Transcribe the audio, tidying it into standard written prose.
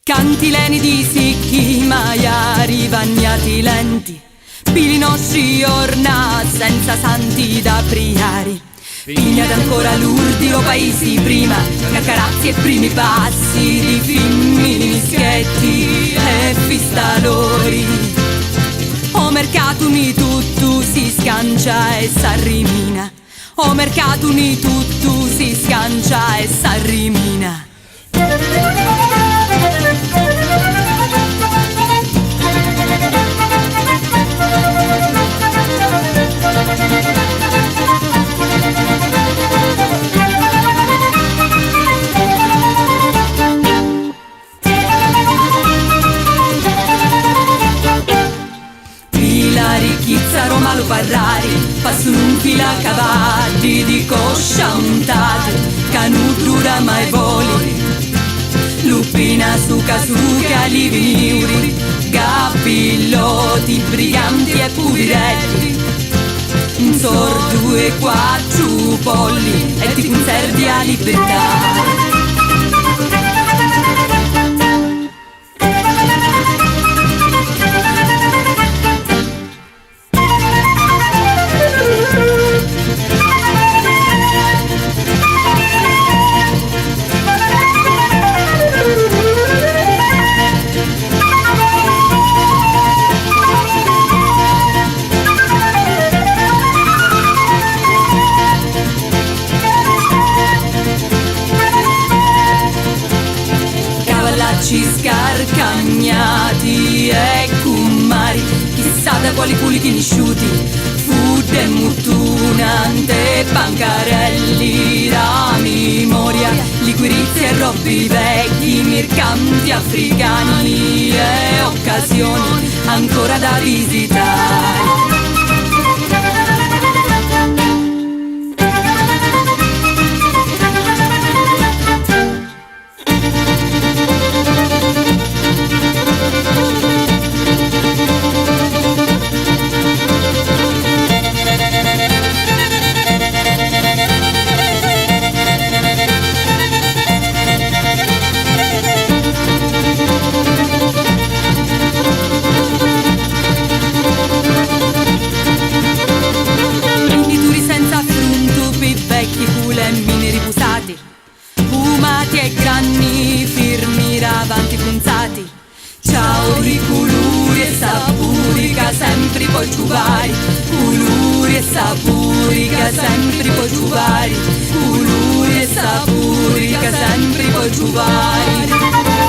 Cantileni di sicchi, maiari, vagnati lenti, pili nostri orna senza santi da priari. Pignat ancora l'urdilo paesi prima, caccarazzi e primi passi di femmini, mischetti e fistalori. O mercato ni tutto si scancia e s'arrimina, o mercato ni tutto si scancia e s'arrimina. Ricchizza Roma lo parlari, passano un fila cavalli di coscia untate, canutura mai voli, lupina suca li viniuri, gappillotti, briganti e puvirelli, un sordo e quattro polli e ti conservi a libertà. Scarcagnati e cummari, chissà da quali culi conosciuti, fudde mutunante, bancarelli da memoria, liquirizi e robbi vecchi, mercanti africani e occasioni ancora da visitare. Fumati e granni, firmi ravanti punzati, ciao di colori e sapori che sempre puoi trovare, colori e sapori che sempre puoi trovare, colori e sapori che sempre puoi trovare.